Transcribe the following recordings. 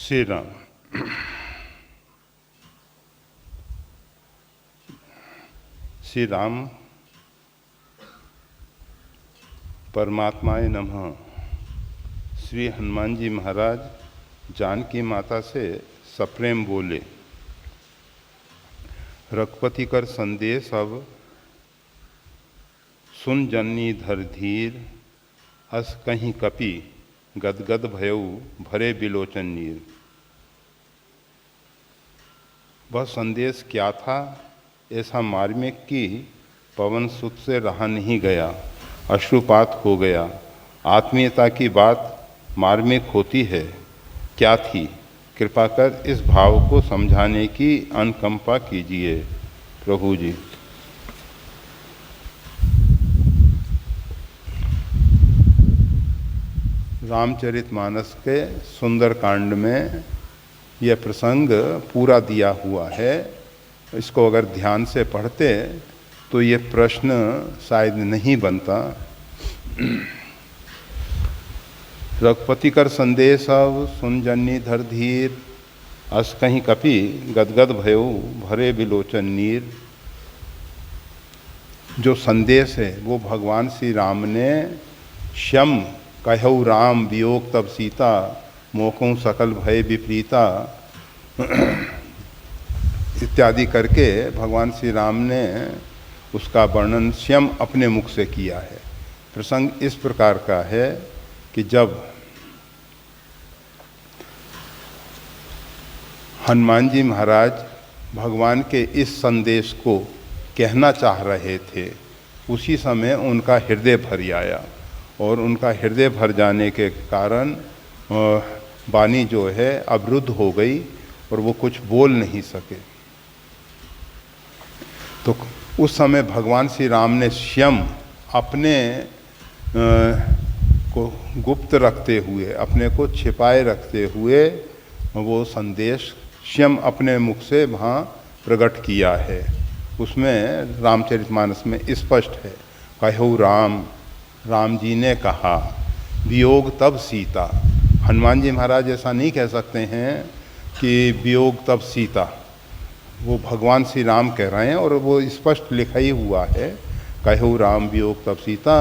श्री राम। श्री राम परमात्माय नमः। श्री हनुमान जी महाराज जानकी माता से सप्रेम बोले। रघुपति कर संदेश अब सुन जननी धर धीर, अस कहीं कपि गदगद भयऊ भरे बिलोचन नीर। वह संदेश क्या था? ऐसा मार्मिक कि पवन सुत से रहा नहीं गया, अश्रुपात हो गया। आत्मीयता की बात मार्मिक होती है। क्या थी? कृपा कर इस भाव को समझाने की अनुकंपा कीजिए प्रभु जी। रामचरितमानस के सुंदर कांड में यह प्रसंग पूरा दिया हुआ है। इसको अगर ध्यान से पढ़ते तो ये प्रश्न शायद नहीं बनता। रघुपति कर संदेश अब सुन जननी धर धीर, अस कहीं कपि गदगद भयो भरे बिलोचन नीर। जो संदेश है वो भगवान श्री राम ने श्यम कहऊ राम वियोग तब सीता, मोकों सकल भय विपरीता इत्यादि करके भगवान श्री राम ने उसका वर्णन स्वयं अपने मुख से किया है। प्रसंग इस प्रकार का है कि जब हनुमान जी महाराज भगवान के इस संदेश को कहना चाह रहे थे, उसी समय उनका हृदय भर आया और उनका हृदय भर जाने के कारण वाणी जो है अवरुद्ध हो गई और वो कुछ बोल नहीं सके। तो उस समय भगवान श्री राम ने स्वयं अपने को गुप्त रखते हुए, अपने को छिपाए रखते हुए वो संदेश स्वयं अपने मुख से वहाँ प्रकट किया है। उसमें रामचरितमानस में स्पष्ट है, कहऊ राम, राम जी ने कहा, वियोग तब सीता। हनुमान जी महाराज ऐसा नहीं कह सकते हैं कि वियोग तब सीता, वो भगवान श्री राम कह रहे हैं और वो स्पष्ट लिखा ही हुआ है, कहऊ राम वियोग तब सीता,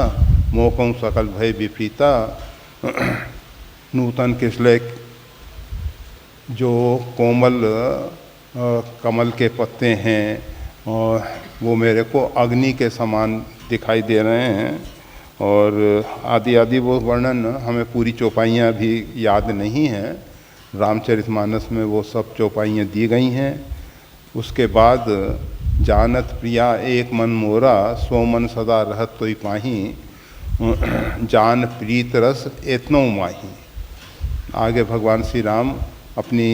मोकों सकल भय विपरीता। नूतन किसले जो कोमल कमल के पत्ते हैं और वो मेरे को अग्नि के समान दिखाई दे रहे हैं। और आदि आदि वो वर्णन, हमें पूरी चौपाइयाँ भी याद नहीं हैं। रामचरितमानस में वो सब चौपाइयाँ दी गई हैं। उसके बाद जानत प्रिया एक मन मोरा, सो मन सदा रहत तोई पाही, जान प्रीत रस एतनो माही। आगे भगवान श्री राम अपनी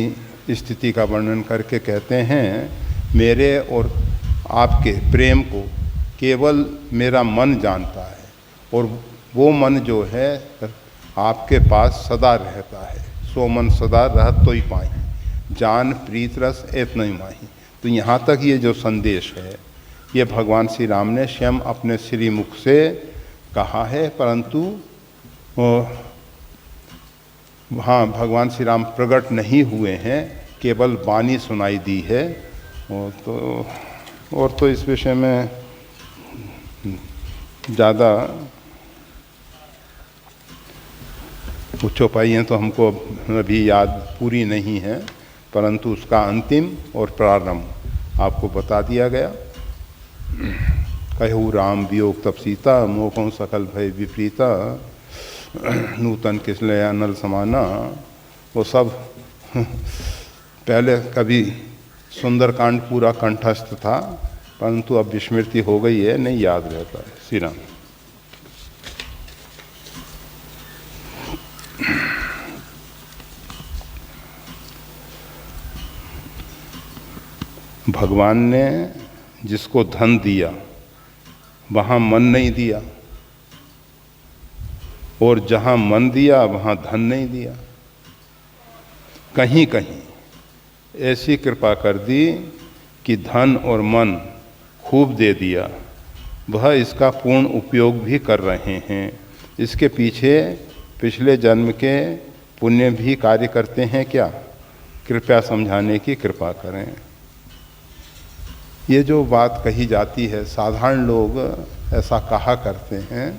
स्थिति का वर्णन करके कहते हैं, मेरे और आपके प्रेम को केवल मेरा मन जानता है और वो मन जो है आपके पास सदा रहता है। सो मन सदा रहत तो ही पाई, जान प्रीत रस एत नहीं माही। तो यहाँ तक ये जो संदेश है ये भगवान श्री राम ने स्वयं अपने श्री मुख से कहा है, परंतु वहाँ भगवान श्री राम प्रकट नहीं हुए हैं, केवल वाणी सुनाई दी है। और तो इस विषय में ज़्यादा चौपाइयाँ तो हमको अभी याद पूरी नहीं है, परंतु उसका अंतिम और प्रारंभ आपको बता दिया गया। कहऊ राम वियोग तब सीता, मोकों सकल भय विपरीता, नूतन किसले अनल समाना। वो सब पहले कभी सुंदरकांड पूरा कंठस्थ था, परंतु अब विस्मृति हो गई है, नहीं याद रहता है। श्री राम। भगवान ने जिसको धन दिया वहाँ मन नहीं दिया, और जहाँ मन दिया वहाँ धन नहीं दिया। कहीं कहीं ऐसी कृपा कर दी कि धन और मन खूब दे दिया, वह इसका पूर्ण उपयोग भी कर रहे हैं। इसके पीछे पिछले जन्म के पुण्य भी कार्य करते हैं क्या? कृपया समझाने की कृपा करें। ये जो बात कही जाती है, साधारण लोग ऐसा कहा करते हैं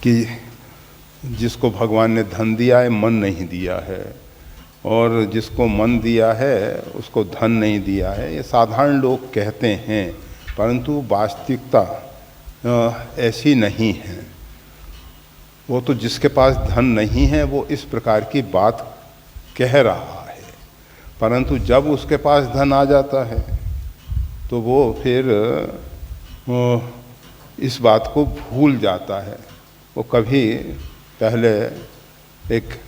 कि जिसको भगवान ने धन दिया है, मन नहीं दिया है, और जिसको मन दिया है उसको धन नहीं दिया है। ये साधारण लोग कहते हैं, परंतु वास्तविकता ऐसी नहीं है। वो तो जिसके पास धन नहीं है वो इस प्रकार की बात कह रहा है, परंतु जब उसके पास धन आ जाता है तो वो फिर इस बात को भूल जाता है। वो कभी पहले एक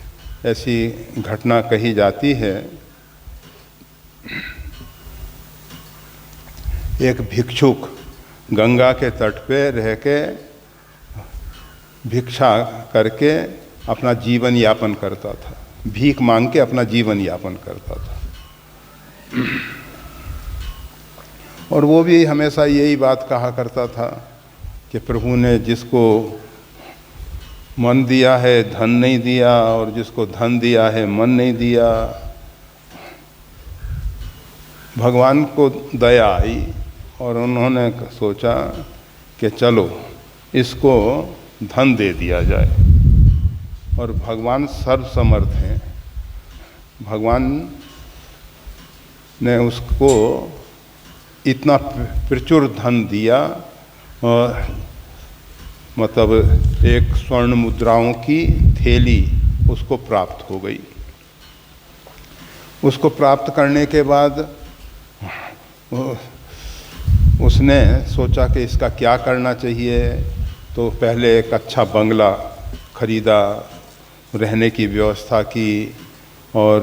ऐसी घटना कही जाती है, एक भिक्षुक गंगा के तट पे रह के भिक्षा करके अपना जीवन यापन करता था, भीख मांग के अपना जीवन यापन करता था। और वो भी हमेशा यही बात कहा करता था कि प्रभु ने जिसको मन दिया है धन नहीं दिया, और जिसको धन दिया है मन नहीं दिया। भगवान को दया आई और उन्होंने सोचा कि चलो इसको धन दे दिया जाए। और भगवान सर्वसमर्थ हैं, भगवान ने उसको इतना प्रचुर धन दिया, और मतलब एक स्वर्ण मुद्राओं की थैली उसको प्राप्त हो गई। उसको प्राप्त करने के बाद उसने सोचा कि इसका क्या करना चाहिए, तो पहले एक अच्छा बंगला खरीदा, रहने की व्यवस्था की, और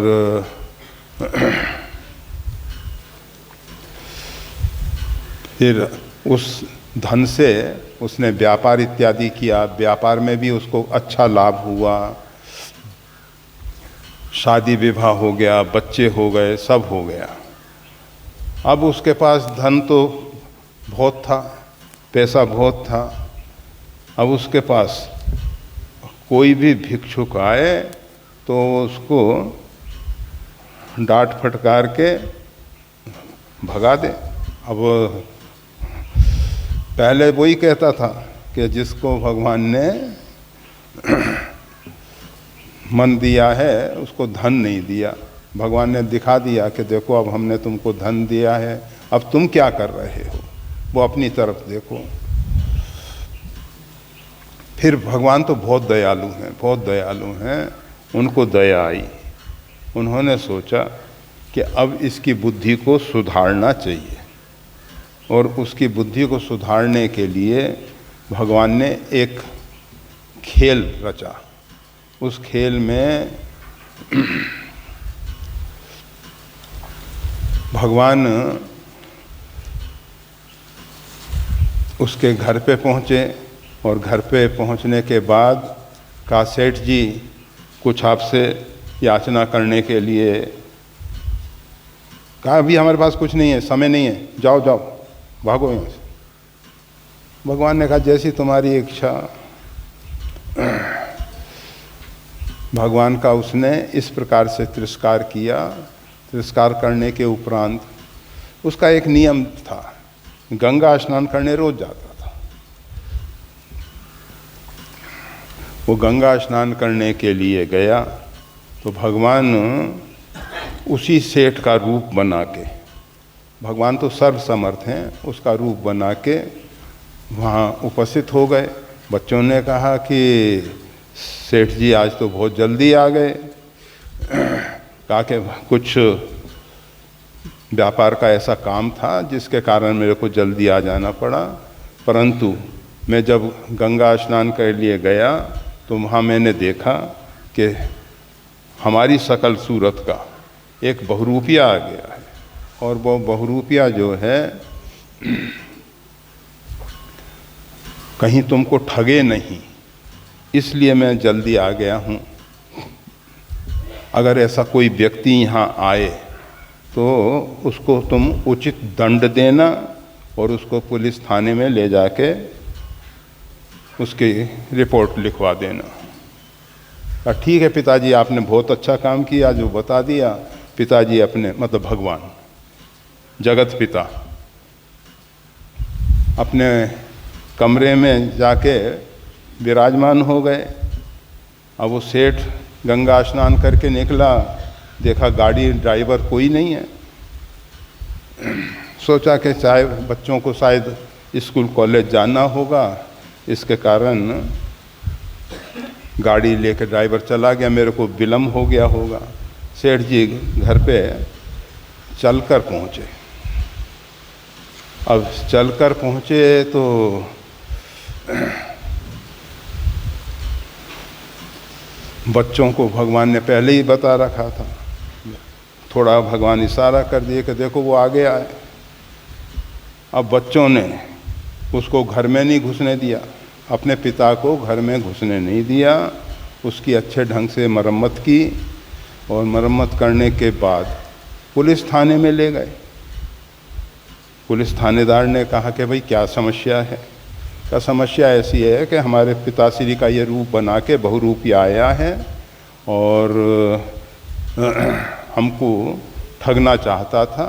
फिर उस धन से उसने व्यापार इत्यादि किया। व्यापार में भी उसको अच्छा लाभ हुआ, शादी विवाह हो गया, बच्चे हो गए, सब हो गया। अब उसके पास धन तो बहुत था, पैसा बहुत था। अब उसके पास कोई भी भिक्षुक आए तो उसको डांट फटकार के भगा दे। अब पहले वही कहता था कि जिसको भगवान ने मन दिया है उसको धन नहीं दिया। भगवान ने दिखा दिया कि देखो अब हमने तुमको धन दिया है, अब तुम क्या कर रहे हो, वो अपनी तरफ देखो। फिर भगवान तो बहुत दयालु हैं, बहुत दयालु हैं। उनको दया आई, उन्होंने सोचा कि अब इसकी बुद्धि को सुधारना चाहिए, और उसकी बुद्धि को सुधारने के लिए भगवान ने एक खेल रचा। उस खेल में भगवान उसके घर पे पहुँचे, और घर पे पहुँचने के बाद कहा सेठ जी कुछ आपसे याचना करने के लिए। कहा अभी हमारे पास कुछ नहीं है, समय नहीं है, जाओ जाओ भागो यहाँ से। भगवान ने कहा जैसी तुम्हारी इच्छा। भगवान का उसने इस प्रकार से तिरस्कार किया। तिरस्कार करने के उपरांत उसका एक नियम था, गंगा स्नान करने रोज जाता था। वो गंगा स्नान करने के लिए गया तो भगवान उसी सेठ का रूप बना के, भगवान तो सर्वसमर्थ हैं, उसका रूप बना के वहाँ उपस्थित हो गए। बच्चों ने कहा कि सेठ जी आज तो बहुत जल्दी आ गए। कहा कि कुछ व्यापार का ऐसा काम था जिसके कारण मेरे को जल्दी आ जाना पड़ा, परंतु मैं जब गंगा स्नान के लिए गया तो वहाँ मैंने देखा कि हमारी सकल सूरत का एक बहुरूपिया आ गया है, और वो बहुरूपिया जो है कहीं तुमको ठगे नहीं, इसलिए मैं जल्दी आ गया हूँ। अगर ऐसा कोई व्यक्ति यहाँ आए तो उसको तुम उचित दंड देना और उसको पुलिस थाने में ले जाके उसकी रिपोर्ट लिखवा देना। कहा ठीक है पिताजी, आपने बहुत अच्छा काम किया जो बता दिया। पिताजी अपने मतलब भगवान जगत पिता अपने कमरे में जाके विराजमान हो गए। अब वो सेठ गंगा स्नान करके निकला, देखा गाड़ी ड्राइवर कोई नहीं है। सोचा कि चाहे बच्चों को शायद स्कूल कॉलेज जाना होगा, इसके कारण गाड़ी लेकर ड्राइवर चला गया, मेरे को विलम्ब हो गया होगा। सेठ जी घर पे चलकर पहुँचे। अब चलकर पहुँचे तो बच्चों को भगवान ने पहले ही बता रखा था। थोड़ा भगवान इशारा कर दिए कि देखो वो आगे आए। अब बच्चों ने उसको घर में नहीं घुसने दिया, अपने पिता को घर में घुसने नहीं दिया। उसकी अच्छे ढंग से मरम्मत की और मरम्मत करने के बाद पुलिस थाने में ले गए। पुलिस थानेदार ने कहा कि भाई क्या समस्या है? क्या समस्या ऐसी है कि हमारे पिताश्री का ये रूप बना के बहुरूपी आया है और हमको ठगना चाहता था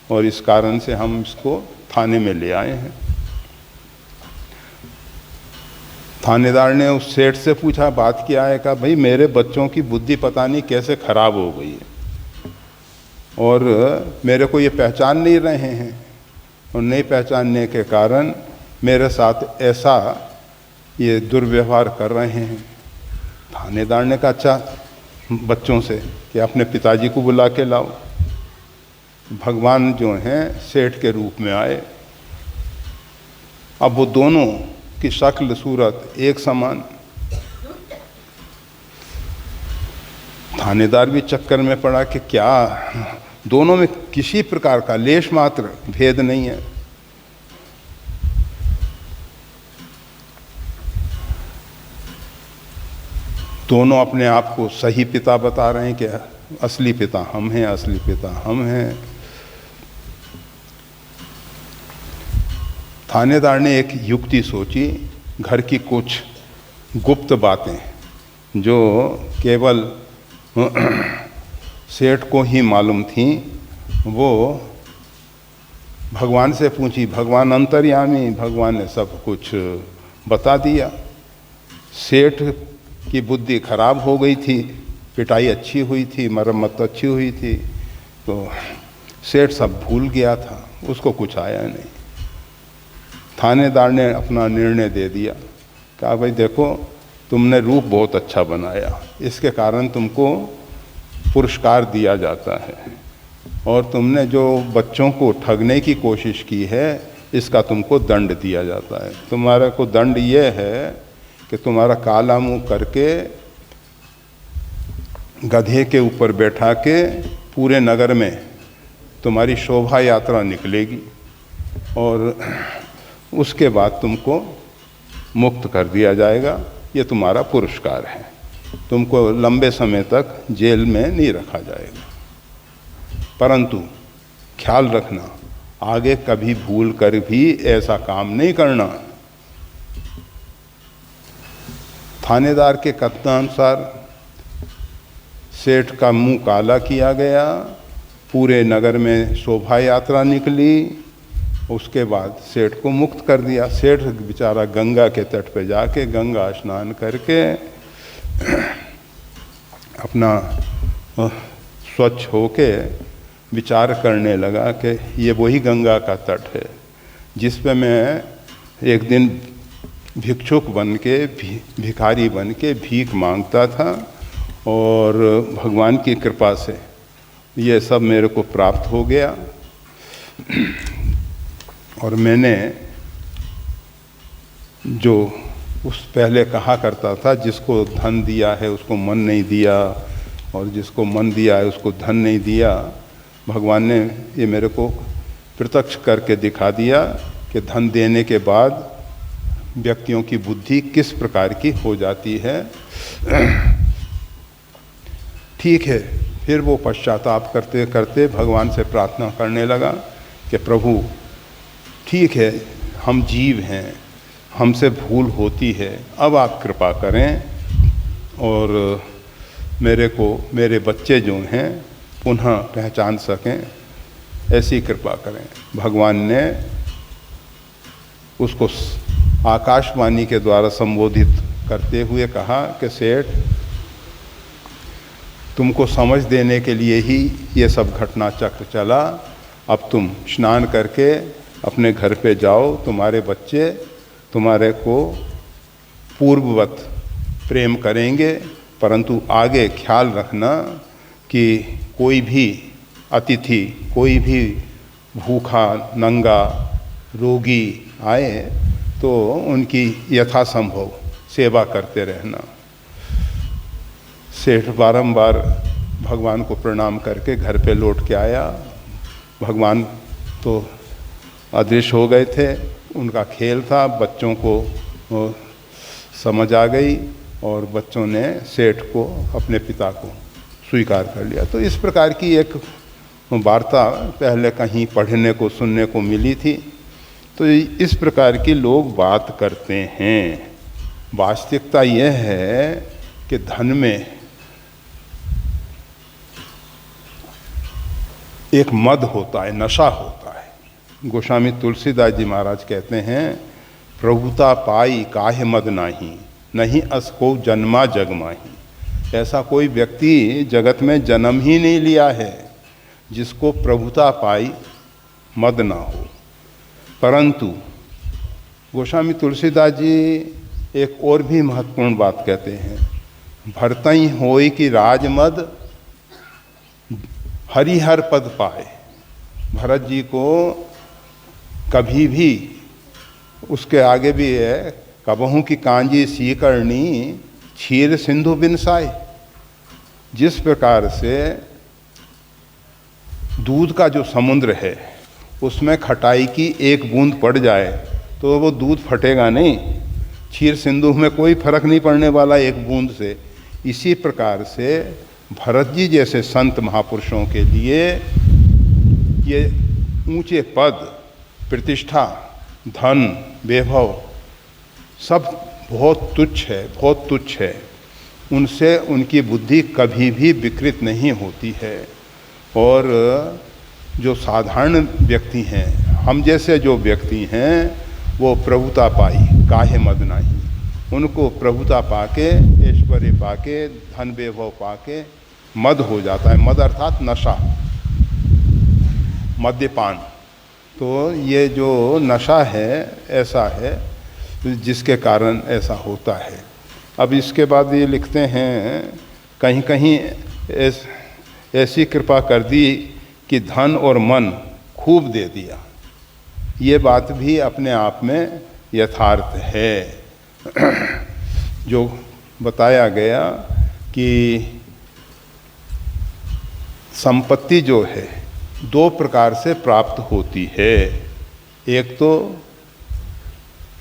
और इस कारण से हम इसको थाने में ले आए हैं। थानेदार ने उस सेठ से पूछा बात क्या है? कहा भाई मेरे बच्चों की बुद्धि पता नहीं कैसे खराब हो गई है और मेरे को ये पहचान नहीं रहे हैं और नहीं पहचानने के कारण मेरे साथ ऐसा ये दुर्व्यवहार कर रहे हैं। थानेदार ने कहा अच्छा बच्चों से कि अपने पिताजी को बुला के लाओ। भगवान जो हैं सेठ के रूप में आए। अब वो दोनों की शक्ल सूरत एक समान। थानेदार भी चक्कर में पड़ा कि क्या दोनों में किसी प्रकार का लेश मात्र भेद नहीं है। दोनों अपने आप को सही पिता बता रहे हैं कि असली पिता हम हैं, असली पिता हम हैं। थानेदार ने एक युक्ति सोची, घर की कुछ गुप्त बातें जो केवल सेठ को ही मालूम थी, वो भगवान से पूछी। भगवान अंतर्यामी, भगवान ने सब कुछ बता दिया। सेठ की बुद्धि खराब हो गई थी, पिटाई अच्छी हुई थी, मरम्मत अच्छी हुई थी, तो सेठ सब भूल गया था, उसको कुछ आया नहीं। थानेदार ने अपना निर्णय दे दिया, कहा भाई देखो तुमने रूप बहुत अच्छा बनाया, इसके कारण तुमको पुरस्कार दिया जाता है और तुमने जो बच्चों को ठगने की कोशिश की है इसका तुमको दंड दिया जाता है। तुम्हारे को दंड ये है कि तुम्हारा काला मुंह करके गधे के ऊपर बैठा के पूरे नगर में तुम्हारी शोभा यात्रा निकलेगी और उसके बाद तुमको मुक्त कर दिया जाएगा। ये तुम्हारा पुरस्कार है, तुमको लंबे समय तक जेल में नहीं रखा जाएगा। परंतु ख्याल रखना आगे कभी भूल कर भी ऐसा काम नहीं करना। थानेदार के कथनानुसार सेठ का मुंह काला किया गया, पूरे नगर में शोभा यात्रा निकली, उसके बाद सेठ को मुक्त कर दिया। सेठ बेचारा गंगा के तट पे जाके गंगा स्नान करके अपना स्वच्छ होके विचार करने लगा कि ये वही गंगा का तट है जिस पे मैं एक दिन भिक्षुक बन के भिखारी बन के भीख मांगता था और भगवान की कृपा से ये सब मेरे को प्राप्त हो गया। और मैंने जो उस पहले कहा करता था जिसको धन दिया है उसको मन नहीं दिया और जिसको मन दिया है उसको धन नहीं दिया, भगवान ने ये मेरे को प्रत्यक्ष करके दिखा दिया कि धन देने के बाद व्यक्तियों की बुद्धि किस प्रकार की हो जाती है। ठीक है, फिर वो पश्चाताप करते करते भगवान से प्रार्थना करने लगा कि प्रभु ठीक है, हम जीव हैं, हमसे भूल होती है, अब आप कृपा करें और मेरे को मेरे बच्चे जो हैं पुनः पहचान सकें, ऐसी कृपा करें। भगवान ने उसको आकाशवाणी के द्वारा संबोधित करते हुए कहा कि सेठ, तुमको समझ देने के लिए ही ये सब घटना चक्र चला। अब तुम स्नान करके अपने घर पे जाओ, तुम्हारे बच्चे तुम्हारे को पूर्ववत प्रेम करेंगे, परंतु आगे ख्याल रखना कि कोई भी अतिथि, कोई भी भूखा नंगा रोगी आए तो उनकी यथासंभव सेवा करते रहना। सेठ बारंबार भगवान को प्रणाम करके घर पे लौट के आया। भगवान तो अदृश्य हो गए थे, उनका खेल था, बच्चों को समझ आ गई और बच्चों ने सेठ को, अपने पिता को स्वीकार कर लिया। तो इस प्रकार की एक वार्ता पहले कहीं पढ़ने को सुनने को मिली थी। तो इस प्रकार की लोग बात करते हैं। वास्तविकता यह है कि धन में एक मद होता है, नशा होता है। गोस्वामी तुलसीदास जी महाराज कहते हैं, प्रभुता पाई काहे मद नाही, नहीं असको जन्मा जग माही। ऐसा कोई व्यक्ति जगत में जन्म ही नहीं लिया है जिसको प्रभुता पाई मद ना हो। परंतु गोस्वामी तुलसीदास जी एक और भी महत्वपूर्ण बात कहते हैं, भरतई होई कि राजमद हरिहर पद पाए। भरत जी को कभी भी, उसके आगे भी है, कबहू की कांजी सी करनी क्षीर सिंधु बिनसाए। जिस प्रकार से दूध का जो समुद्र है उसमें खटाई की एक बूंद पड़ जाए तो वो दूध फटेगा नहीं, क्षीर सिंधु में कोई फर्क नहीं पड़ने वाला एक बूंद से। इसी प्रकार से भरत जी जैसे संत महापुरुषों के लिए ये ऊंचे पद, प्रतिष्ठा, धन, वैभव सब बहुत तुच्छ है, बहुत तुच्छ है। उनसे उनकी बुद्धि कभी भी विकृत नहीं होती है। और जो साधारण व्यक्ति हैं, हम जैसे जो व्यक्ति हैं, वो प्रभुता पाई काहे मद नाही। उनको प्रभुता पाके, ऐश्वर्य पाके, धन वैभव पाके मद हो जाता है। मद अर्थात नशा, मद्यपान। तो ये जो नशा है ऐसा है जिसके कारण ऐसा होता है। अब इसके बाद ये लिखते हैं, कहीं कहीं ऐसी कृपा कर दी कि धन और मन खूब दे दिया। ये बात भी अपने आप में यथार्थ है। जो बताया गया कि संपत्ति जो है दो प्रकार से प्राप्त होती है। एक तो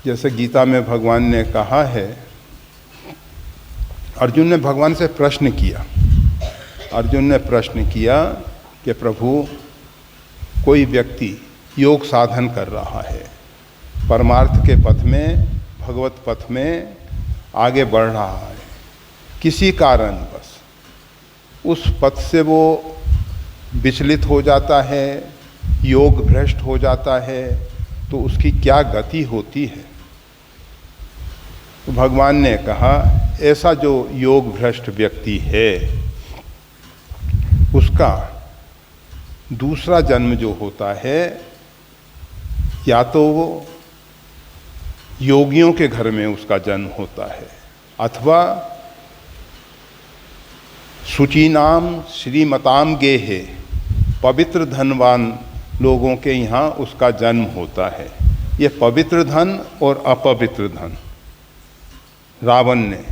जैसे गीता में भगवान ने कहा है, अर्जुन ने भगवान से प्रश्न किया। अर्जुन ने प्रश्न किया कि प्रभु, कोई व्यक्ति योग साधन कर रहा है, परमार्थ के पथ में, भगवत पथ में आगे बढ़ रहा है, किसी कारण बस उस पथ से वो विचलित हो जाता है, योग भ्रष्ट हो जाता है, तो उसकी क्या गति होती है। तो भगवान ने कहा, ऐसा जो योग भ्रष्ट व्यक्ति है उसका दूसरा जन्म जो होता है, या तो वो योगियों के घर में उसका जन्म होता है, अथवा शुचीनाम श्रीमताम गेहे, पवित्र धनवान लोगों के यहाँ उसका जन्म होता है। ये पवित्र धन और अपवित्र धन रावण ने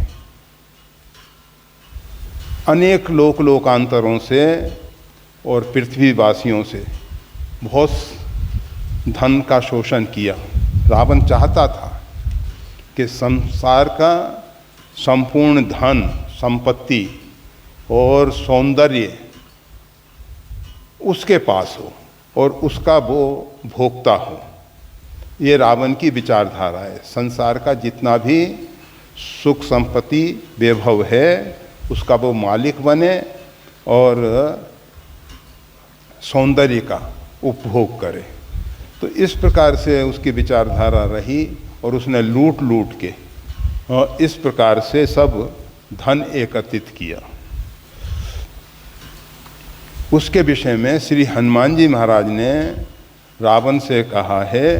अनेक लोकांतरों से और पृथ्वीवासियों से बहुत धन का शोषण किया। रावण चाहता था कि संसार का संपूर्ण धन, संपत्ति और सौंदर्य उसके पास हो और उसका वो भोक्ता हो। ये रावण की विचारधारा है। संसार का जितना भी सुख संपत्ति वैभव है उसका वो मालिक बने और सौंदर्य का उपभोग करे। तो इस प्रकार से उसकी विचारधारा रही और उसने लूट लूट के और इस प्रकार से सब धन एकत्रित किया। उसके विषय में श्री हनुमान जी महाराज ने रावण से कहा है,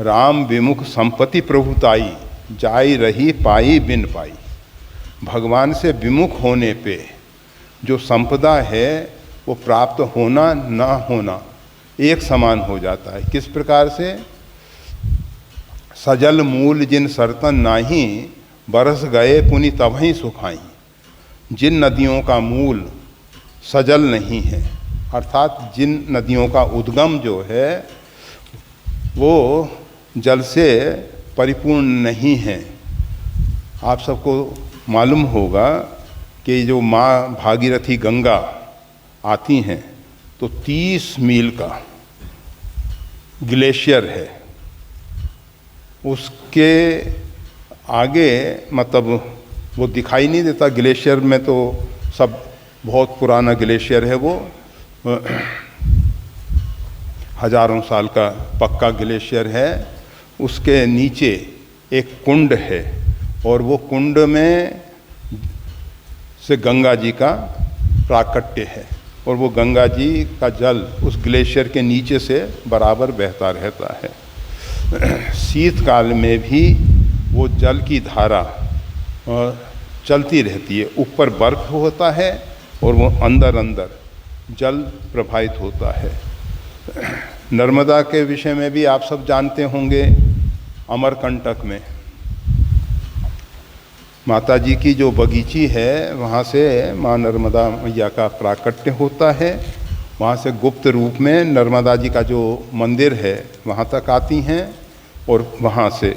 राम विमुख संपत्ति प्रभुताई, जाई रही पाई बिन पाई। भगवान से विमुख होने पे जो संपदा है वो प्राप्त होना ना होना एक समान हो जाता है। किस प्रकार से? सजल मूल जिन सरतन नाही, बरस गए पुनि तबहि सुखाई। जिन नदियों का मूल सजल नहीं है, अर्थात जिन नदियों का उद्गम जो है वो जल से परिपूर्ण नहीं है। आप सबको मालूम होगा कि जो माँ भागीरथी गंगा आती हैं तो 30 मील का ग्लेशियर है, उसके आगे मतलब वो दिखाई नहीं देता। ग्लेशियर में तो सब बहुत पुराना ग्लेशियर है, वो हजारों साल का पक्का ग्लेशियर है। उसके नीचे एक कुंड है और वो कुंड में से गंगा जी का प्राकट्य है और वो गंगा जी का जल उस ग्लेशियर के नीचे से बराबर बहता रहता है। शीतकाल में भी वो जल की धारा चलती रहती है। ऊपर बर्फ होता है और वो अंदर अंदर जल प्रवाहित होता है। नर्मदा के विषय में भी आप सब जानते होंगे। अमरकंटक में माता जी की जो बगीची है वहाँ से माँ नर्मदा मैया का प्राकट्य होता है। वहाँ से गुप्त रूप में नर्मदा जी का जो मंदिर है वहाँ तक आती हैं और वहाँ से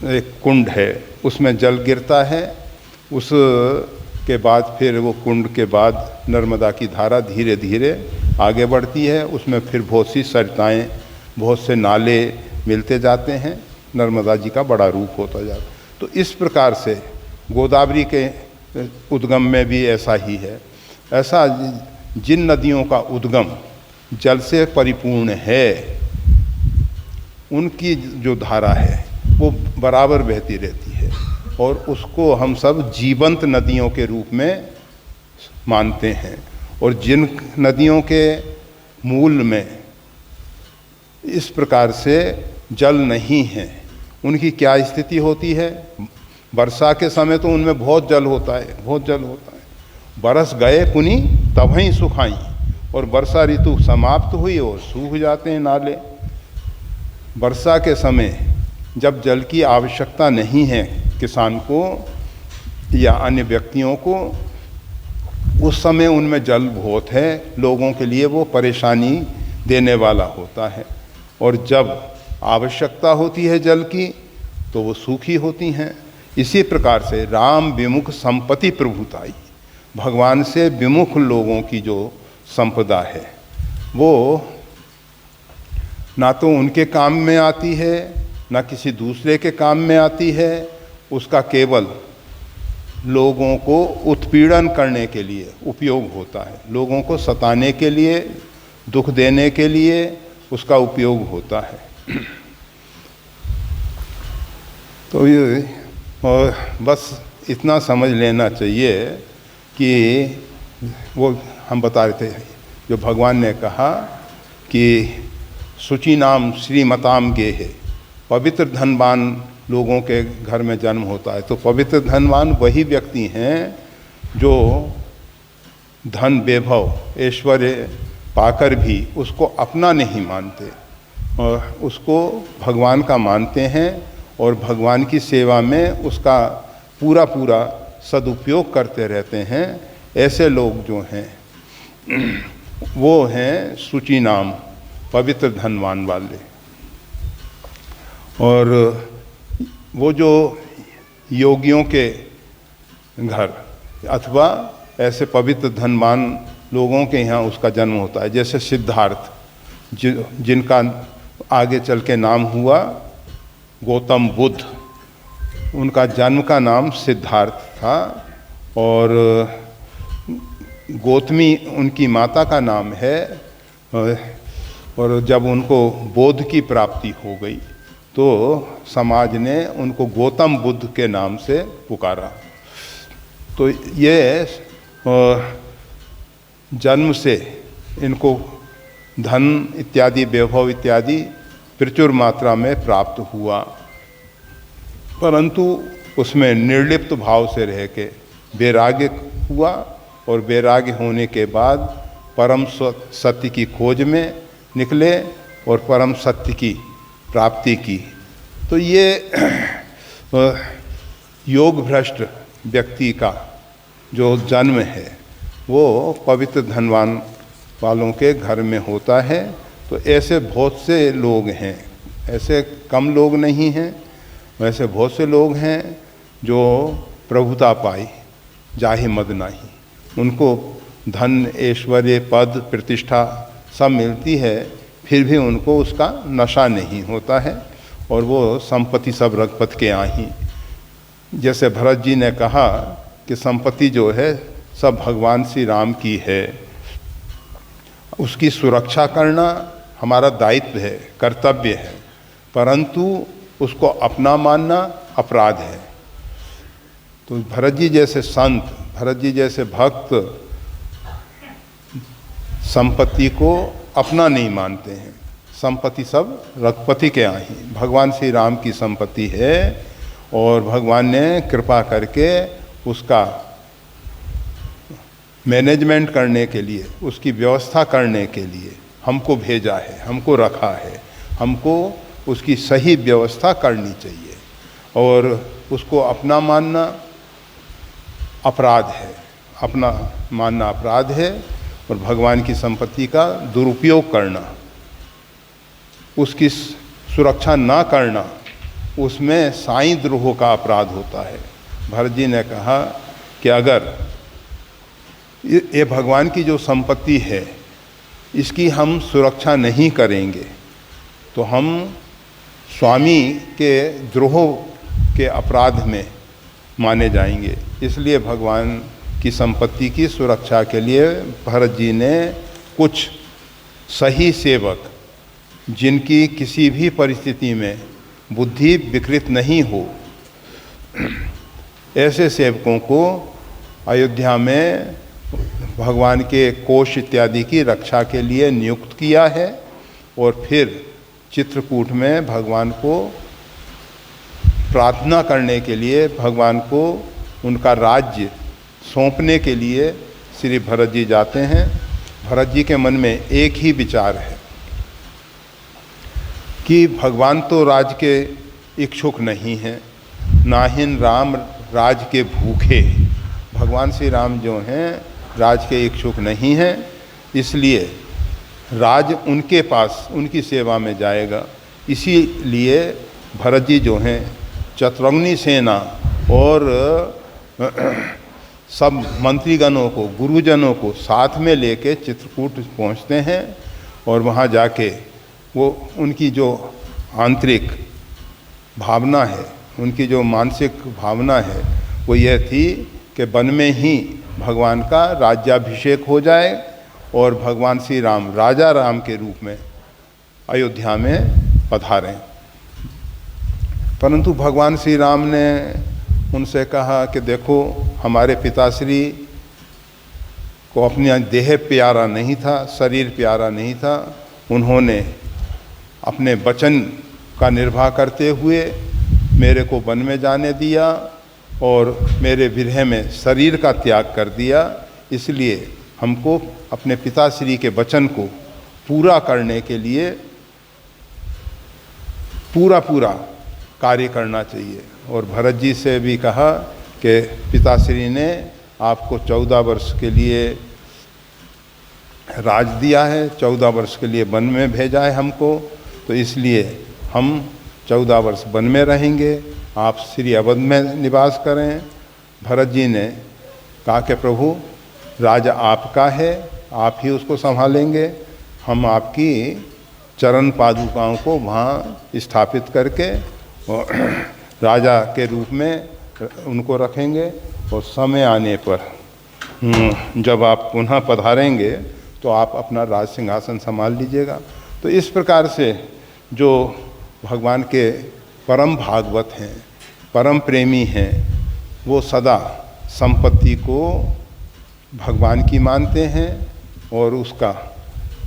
एक कुंड है उसमें जल गिरता है। उस के बाद फिर वो कुंड के बाद नर्मदा की धारा धीरे धीरे आगे बढ़ती है। उसमें फिर बहुत सी सरिताएँ, बहुत से नाले मिलते जाते हैं। नर्मदा जी का बड़ा रूप होता जाता है। तो इस प्रकार से गोदावरी के उद्गम में भी ऐसा ही है। ऐसा जिन नदियों का उद्गम जल से परिपूर्ण है उनकी जो धारा है वो बराबर बहती रहती है और उसको हम सब जीवंत नदियों के रूप में मानते हैं। और जिन नदियों के मूल में इस प्रकार से जल नहीं है उनकी क्या स्थिति होती है? वर्षा के समय तो उनमें बहुत जल होता है, बहुत जल होता है। बरस गए पुनि तबहि सुखाई, और वर्षा ऋतु समाप्त हुई और सूख जाते हैं नाले। वर्षा के समय जब जल की आवश्यकता नहीं है किसान को या अन्य व्यक्तियों को, उस समय उनमें जल बहुत है, लोगों के लिए वो परेशानी देने वाला होता है। और जब आवश्यकता होती है जल की तो वो सूखी होती हैं। इसी प्रकार से राम विमुख संपत्ति प्रभुताई, भगवान से विमुख लोगों की जो संपदा है वो ना तो उनके काम में आती है ना किसी दूसरे के काम में आती है। उसका केवल लोगों को उत्पीड़न करने के लिए उपयोग होता है, लोगों को सताने के लिए, दुख देने के लिए उसका उपयोग होता है। तो ये और बस इतना समझ लेना चाहिए कि वो हम बता रहे थे जो भगवान ने कहा कि शुचि नाम श्रीमताम गे है, पवित्र धनवान लोगों के घर में जन्म होता है। तो पवित्र धनवान वही व्यक्ति हैं जो धन वैभव ऐश्वर्य पाकर भी उसको अपना नहीं मानते और उसको भगवान का मानते हैं और भगवान की सेवा में उसका पूरा पूरा सदुपयोग करते रहते हैं। ऐसे लोग जो हैं वो हैं शुचि नाम, पवित्र धनवान वाले। और वो जो योगियों के घर अथवा ऐसे पवित्र धनवान लोगों के यहाँ उसका जन्म होता है, जैसे सिद्धार्थ जिनका आगे चल के नाम हुआ गौतम बुद्ध। उनका जन्म का नाम सिद्धार्थ था और गौतमी उनकी माता का नाम है। और जब उनको बोध की प्राप्ति हो गई तो समाज ने उनको गौतम बुद्ध के नाम से पुकारा। तो ये जन्म से इनको धन इत्यादि, वैभव इत्यादि प्रचुर मात्रा में प्राप्त हुआ, परंतु उसमें निर्लिप्त भाव से रह के वैराग्य हुआ और वैराग्य होने के बाद परम सत्य की खोज में निकले और परम सत्य की प्राप्ति की। तो ये योग भ्रष्ट व्यक्ति का जो जन्म है वो पवित्र धनवान वालों के घर में होता है। तो ऐसे बहुत से लोग हैं, ऐसे कम लोग नहीं हैं, वैसे बहुत से लोग हैं जो प्रभुता पाई जाहि मद नाही, उनको धन ऐश्वर्य पद प्रतिष्ठा सब मिलती है, फिर भी उनको उसका नशा नहीं होता है और वो संपत्ति सब रघुपति के आही। जैसे भरत जी ने कहा कि संपत्ति जो है सब भगवान श्री राम की है, उसकी सुरक्षा करना हमारा दायित्व है, कर्तव्य है, परंतु उसको अपना मानना अपराध है। तो भरत जी जैसे संत, भरत जी जैसे भक्त संपत्ति को अपना नहीं मानते हैं। संपत्ति सब रघुपति के आही, भगवान श्री राम की संपत्ति है और भगवान ने कृपा करके उसका मैनेजमेंट करने के लिए, उसकी व्यवस्था करने के लिए हमको भेजा है, हमको रखा है, हमको उसकी सही व्यवस्था करनी चाहिए और उसको अपना मानना अपराध है, अपना मानना अपराध है और भगवान की संपत्ति का दुरुपयोग करना, उसकी सुरक्षा ना करना, उसमें साईं द्रोह का अपराध होता है। भरत जी ने कहा कि अगर ये भगवान की जो संपत्ति है इसकी हम सुरक्षा नहीं करेंगे तो हम स्वामी के द्रोह के अपराध में माने जाएंगे। इसलिए भगवान की संपत्ति की सुरक्षा के लिए भरत जी ने कुछ सही सेवक, जिनकी किसी भी परिस्थिति में बुद्धि विकृत नहीं हो, ऐसे सेवकों को अयोध्या में भगवान के कोष इत्यादि की रक्षा के लिए नियुक्त किया है और फिर चित्रकूट में भगवान को प्रार्थना करने के लिए, भगवान को उनका राज्य सौंपने के लिए श्री भरत जी जाते हैं। भरत जी के मन में एक ही विचार है कि भगवान तो राज के इच्छुक नहीं हैं, नाहिन राम राज के भूखे। भगवान श्री राम जो हैं राज के इच्छुक नहीं हैं, इसलिए राज उनके पास, उनकी सेवा में जाएगा। इसीलिए भरत जी जो हैं चतुरंगनी सेना और सब मंत्रीगणों को, गुरुजनों को साथ में लेके चित्रकूट पहुंचते हैं और वहां जाके वो उनकी जो आंतरिक भावना है, उनकी जो मानसिक भावना है वो यह थी कि वन में ही भगवान का राज्याभिषेक हो जाए और भगवान श्री राम राजा राम के रूप में अयोध्या में पधारें। परंतु भगवान श्री राम ने उनसे कहा कि देखो, हमारे पिताश्री को अपना देह प्यारा नहीं था, शरीर प्यारा नहीं था। उन्होंने अपने वचन का निर्वाह करते हुए मेरे को वन में जाने दिया और मेरे विरह में शरीर का त्याग कर दिया। इसलिए हमको अपने पिताश्री के वचन को पूरा करने के लिए पूरा कार्य करना चाहिए। और भरत जी से भी कहा कि पिताश्री ने आपको 14 वर्ष के लिए राज दिया है, 14 वर्ष के लिए वन में भेजा है हमको, तो इसलिए हम 14 वर्ष वन में रहेंगे, आप श्री अवध में निवास करें। भरत जी ने कहा कि प्रभु, राज आपका है, आप ही उसको संभालेंगे, हम आपकी चरण पादुकाओं को वहाँ स्थापित करके राजा के रूप में उनको रखेंगे और समय आने पर जब आप पुनः पधारेंगे तो आप अपना राज सिंहासन संभाल लीजिएगा। तो इस प्रकार से जो भगवान के परम भागवत हैं, परम प्रेमी हैं, वो सदा संपत्ति को भगवान की मानते हैं और उसका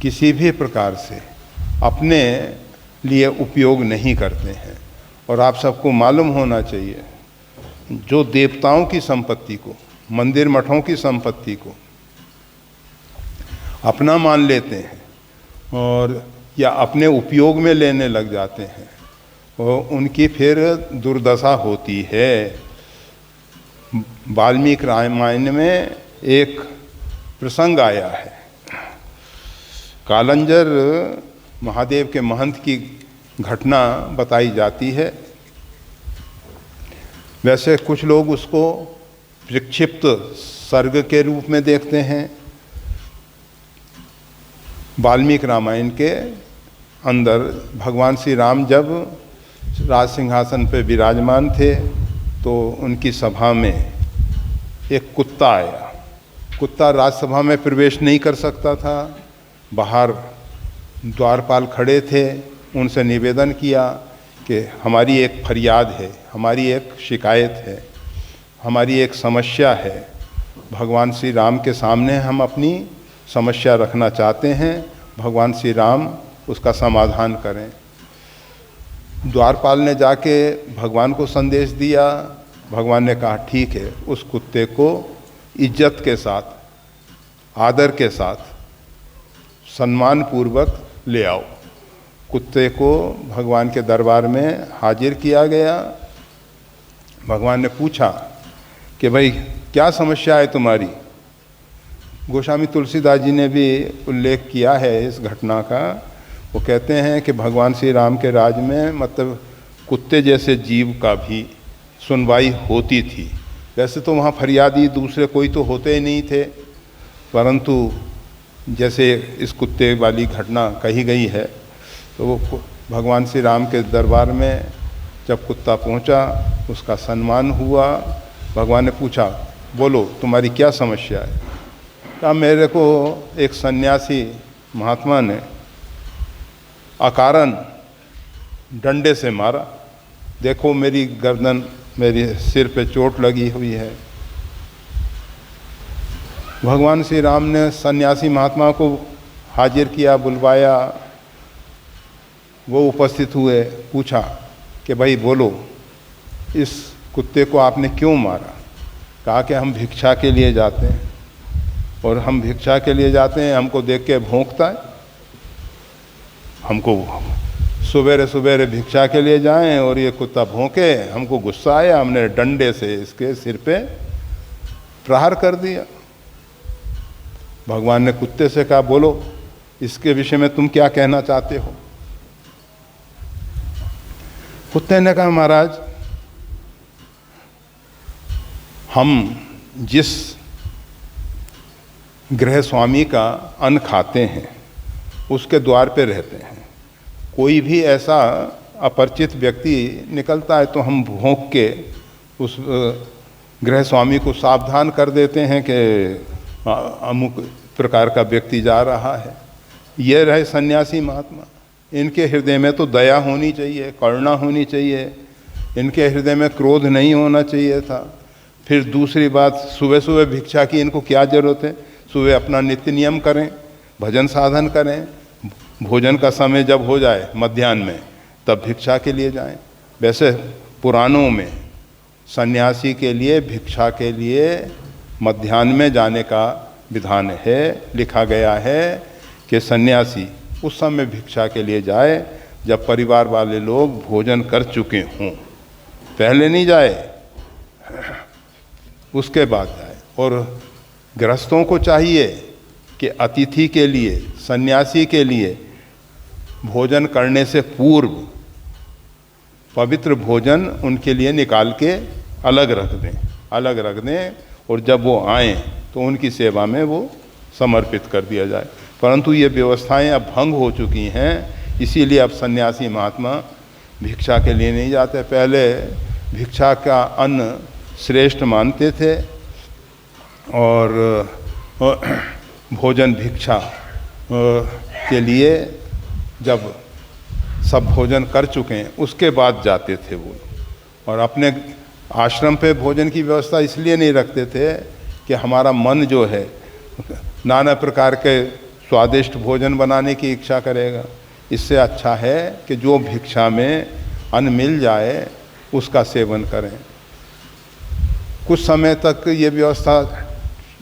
किसी भी प्रकार से अपने लिए उपयोग नहीं करते हैं। और आप सबको मालूम होना चाहिए, जो देवताओं की संपत्ति को, मंदिर मठों की संपत्ति को अपना मान लेते हैं और या अपने उपयोग में लेने लग जाते हैं, और उनकी फिर दुर्दशा होती है। वाल्मीकि रामायण में एक प्रसंग आया है, कालंजर महादेव के महंत की घटना बताई जाती है। वैसे कुछ लोग उसको विक्षिप्त सर्ग के रूप में देखते हैं। वाल्मीकि रामायण के अंदर भगवान श्री राम जब राज सिंहासन पर विराजमान थे तो उनकी सभा में एक कुत्ता आया। कुत्ता राजसभा में प्रवेश नहीं कर सकता था। बाहर द्वारपाल खड़े थे, उनसे निवेदन किया कि हमारी एक फरियाद है, हमारी एक शिकायत है, हमारी एक समस्या है, भगवान श्री राम के सामने हम अपनी समस्या रखना चाहते हैं, भगवान श्री राम उसका समाधान करें। द्वारपाल ने जाके भगवान को संदेश दिया। भगवान ने कहा ठीक है, उस कुत्ते को इज्जत के साथ, आदर के साथ, सम्मान पूर्वक ले आओ। कुत्ते को भगवान के दरबार में हाजिर किया गया। भगवान ने पूछा कि भाई क्या समस्या है तुम्हारी। गोस्वामी तुलसीदास जी ने भी उल्लेख किया है इस घटना का। वो कहते हैं कि भगवान श्री राम के राज में मतलब कुत्ते जैसे जीव का भी सुनवाई होती थी। वैसे तो वहाँ फरियादी दूसरे कोई तो होते ही नहीं थे, परंतु जैसे इस कुत्ते वाली घटना कही गई है, तो वो भगवान श्री राम के दरबार में जब कुत्ता पहुँचा उसका सम्मान हुआ। भगवान ने पूछा बोलो तुम्हारी क्या समस्या है। कहा मेरे को एक सन्यासी महात्मा ने अकारण डंडे से मारा, देखो मेरी गर्दन, मेरे सिर पे चोट लगी हुई है। भगवान श्री राम ने सन्यासी महात्मा को हाजिर किया, बुलवाया, वो उपस्थित हुए। पूछा कि भाई बोलो इस कुत्ते को आपने क्यों मारा। कहा कि हम भिक्षा के लिए जाते हैं और हम भिक्षा के लिए जाते हैं, हमको देख के भौंकता है। हमको सवेरे सवेरे भिक्षा के लिए जाएं और ये कुत्ता भौंके, हमको गुस्सा आया, हमने डंडे से इसके सिर पे प्रहार कर दिया। भगवान ने कुत्ते से कहा बोलो इसके विषय में तुम क्या कहना चाहते हो। कुत्ते ने कहा महाराज हम जिस गृह स्वामी का अन्न खाते हैं उसके द्वार पे रहते हैं, कोई भी ऐसा अपरिचित व्यक्ति निकलता है तो हम भौंक के उस गृह स्वामी को सावधान कर देते हैं कि अमुक प्रकार का व्यक्ति जा रहा है। ये रहे सन्यासी महात्मा, इनके हृदय में तो दया होनी चाहिए, करुणा होनी चाहिए, इनके हृदय में क्रोध नहीं होना चाहिए था। फिर दूसरी बात, सुबह सुबह भिक्षा की इनको क्या ज़रूरत है। सुबह अपना नित्य नियम करें, भजन साधन करें, भोजन का समय जब हो जाए मध्याह्न में तब भिक्षा के लिए जाएं। वैसे पुराणों में सन्यासी के लिए भिक्षा के लिए मध्याह्न में जाने का विधान है, लिखा गया है कि सन्यासी उस समय भिक्षा के लिए जाए जब परिवार वाले लोग भोजन कर चुके हों, पहले नहीं जाए, उसके बाद जाए। और गृहस्थों को चाहिए कि अतिथि के लिए, सन्यासी के लिए भोजन करने से पूर्व पवित्र भोजन उनके लिए निकाल के अलग रख दें और जब वो आएँ तो उनकी सेवा में वो समर्पित कर दिया जाए। परंतु ये व्यवस्थाएं अब भंग हो चुकी हैं, इसीलिए अब सन्यासी महात्मा भिक्षा के लिए नहीं जाते। पहले भिक्षा का अन्न श्रेष्ठ मानते थे और भोजन भिक्षा के लिए जब सब भोजन कर चुके हैं उसके बाद जाते थे वो, और अपने आश्रम पे भोजन की व्यवस्था इसलिए नहीं रखते थे कि हमारा मन जो है नाना प्रकार के स्वादिष्ट भोजन बनाने की इच्छा करेगा। इससे अच्छा है कि जो भिक्षा में अन्न मिल जाए उसका सेवन करें। कुछ समय तक ये व्यवस्था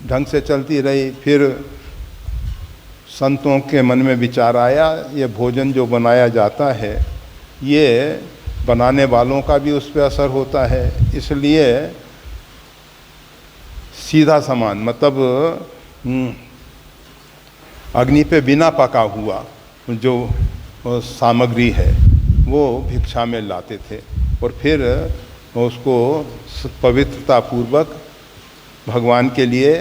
ढंग से चलती रही। फिर संतों के मन में विचार आया, ये भोजन जो बनाया जाता है ये बनाने वालों का भी उस पर असर होता है, इसलिए सीधा सामान मतलब अग्नि पे बिना पका हुआ जो सामग्री है वो भिक्षा में लाते थे और फिर उसको पवित्रता पूर्वक भगवान के लिए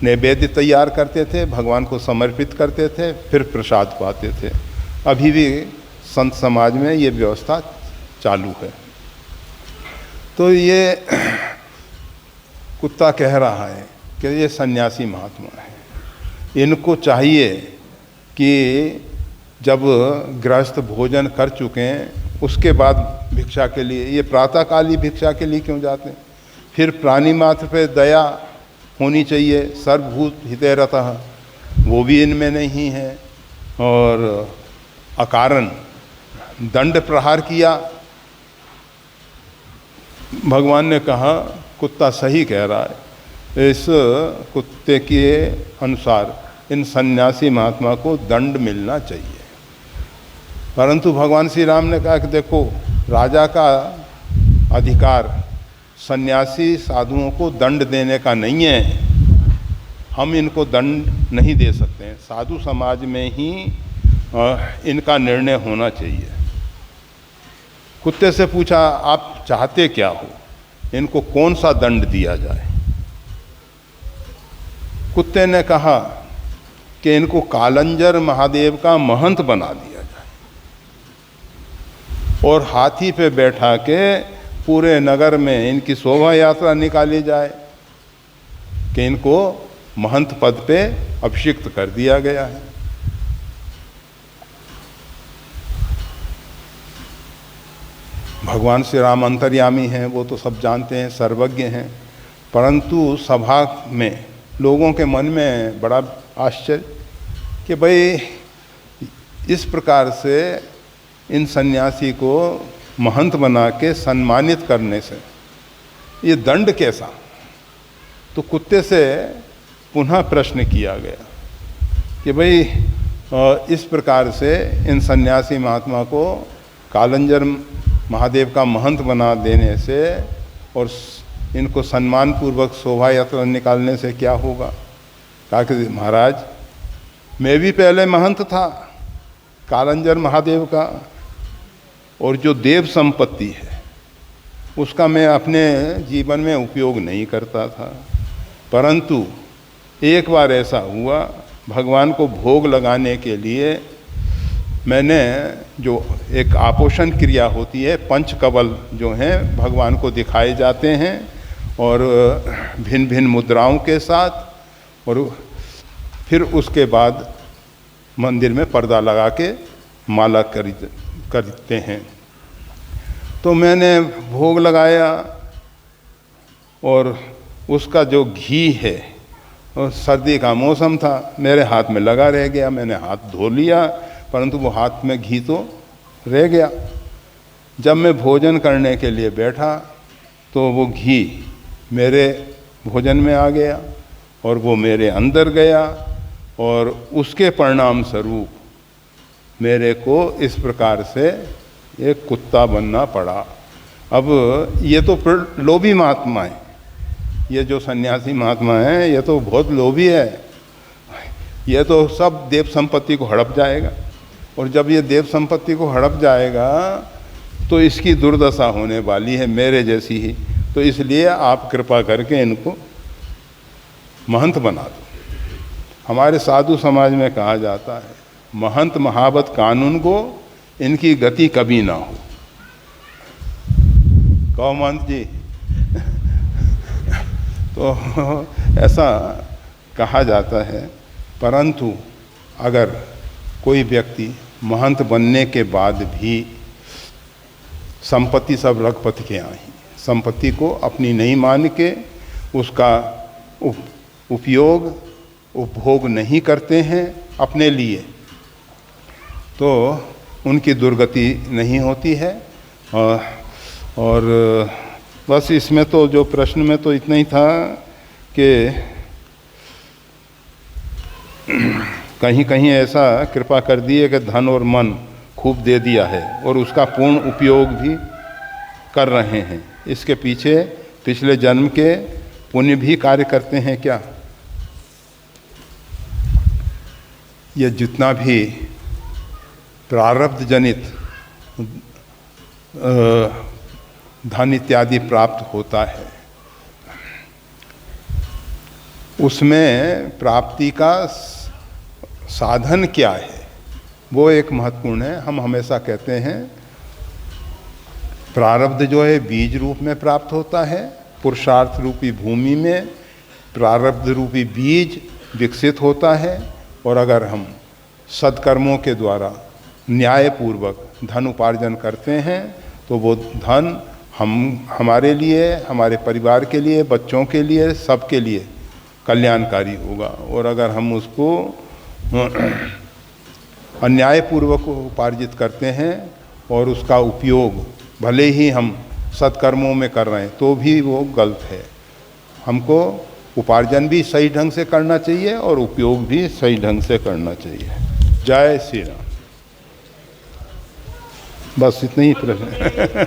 नैवेद्य तैयार करते थे, भगवान को समर्पित करते थे, फिर प्रसाद पाते थे। अभी भी संत समाज में ये व्यवस्था चालू है। तो ये कुत्ता कह रहा है कि ये सन्यासी महात्मा है, इनको चाहिए कि जब गृहस्थ भोजन कर चुके हैं उसके बाद भिक्षा के लिए, ये प्रातःकाली भिक्षा के लिए क्यों जाते हैं? फिर प्राणी मात्र पे दया होनी चाहिए, सर्वभूत हिते रतः, वो भी इनमें नहीं है। और अकारण दंड प्रहार किया। भगवान ने कहा कुत्ता सही कह रहा है, इस कुत्ते के अनुसार इन सन्यासी महात्मा को दंड मिलना चाहिए। परंतु भगवान श्री राम ने कहा कि देखो, राजा का अधिकार सन्यासी साधुओं को दंड देने का नहीं है, हम इनको दंड नहीं दे सकते हैं, साधु समाज में ही इनका निर्णय होना चाहिए। कुत्ते से पूछा आप चाहते क्या हो, इनको कौन सा दंड दिया जाए? कुत्ते ने कहा कि इनको कालंजर महादेव का महंत बना दिया जाए और हाथी पे बैठा के पूरे नगर में इनकी शोभा यात्रा निकाली जाए कि इनको महंत पद पे अभिषिक्त कर दिया गया है। भगवान श्री राम अंतर्यामी हैं, वो तो सब जानते हैं, सर्वज्ञ हैं, परंतु सभा में लोगों के मन में बड़ा आश्चर्य कि भाई इस प्रकार से इन सन्यासी को महंत बना के सम्मानित करने से ये दंड कैसा? तो कुत्ते से पुनः प्रश्न किया गया कि भाई इस प्रकार से इन सन्यासी महात्मा को कालंजर महादेव का महंत बना देने से और इनको सम्मान पूर्वक शोभा यात्रा निकालने से क्या होगा? कहा कि महाराज, मैं भी पहले महंत था कालंजर महादेव का, और जो देव संपत्ति है उसका मैं अपने जीवन में उपयोग नहीं करता था, परंतु एक बार ऐसा हुआ, भगवान को भोग लगाने के लिए मैंने जो एक आपोषण क्रिया होती है, पंचकवल जो हैं भगवान को दिखाए जाते हैं और भिन्न भिन्न मुद्राओं के साथ, और फिर उसके बाद मंदिर में पर्दा लगा के माला करते हैं। तो मैंने भोग लगाया और उसका जो घी है, और सर्दी का मौसम था, मेरे हाथ में लगा रह गया। मैंने हाथ धो लिया, परंतु वो हाथ में घी तो रह गया। जब मैं भोजन करने के लिए बैठा तो वो घी मेरे भोजन में आ गया और वो मेरे अंदर गया, और उसके परिणाम स्वरूप मेरे को इस प्रकार से एक कुत्ता बनना पड़ा। अब ये तो लोभी महात्मा है, ये जो सन्यासी महात्मा है ये तो बहुत लोभी है, ये तो सब देव संपत्ति को हड़प जाएगा, और जब ये देव संपत्ति को हड़प जाएगा तो इसकी दुर्दशा होने वाली है मेरे जैसी ही। तो इसलिए आप कृपा करके इनको महंत बना दो। हमारे साधु समाज में कहा जाता है, महंत महावत कानून को इनकी गति कभी ना हो। गौमंत जी तो ऐसा कहा जाता है। परंतु अगर कोई व्यक्ति महंत बनने के बाद भी संपत्ति सब रघुपति के यहाँ ही, संपत्ति को अपनी नहीं मान के उसका उपयोग उपभोग नहीं करते हैं अपने लिए, तो उनकी दुर्गति नहीं होती है। और बस इसमें तो जो प्रश्न में तो इतना ही था कि कहीं कहीं ऐसा कृपा कर दिए कि धन और मन खूब दे दिया है और उसका पूर्ण उपयोग भी कर रहे हैं। इसके पीछे पिछले जन्म के पुण्य भी कार्य करते हैं क्या? ये जितना भी प्रारब्ध जनित धन इत्यादि प्राप्त होता है, उसमें प्राप्ति का साधन क्या है वो एक महत्वपूर्ण है। हम हमेशा कहते हैं प्रारब्ध जो है बीज रूप में प्राप्त होता है, पुरुषार्थ रूपी भूमि में प्रारब्ध रूपी बीज विकसित होता है, और अगर हम सत्कर्मों के द्वारा न्यायपूर्वक धन उपार्जन करते हैं तो वो धन हमारे लिए, हमारे परिवार के लिए, बच्चों के लिए, सबके लिए कल्याणकारी होगा। और अगर हम उसको अन्यायपूर्वक उपार्जित करते हैं और उसका उपयोग भले ही हम सत्कर्मों में कर रहे हैं तो भी वो गलत है। हमको उपार्जन भी सही ढंग से करना चाहिए और उपयोग भी सही ढंग से करना चाहिए। जय श्री राम। बस इतना ही प्रश्न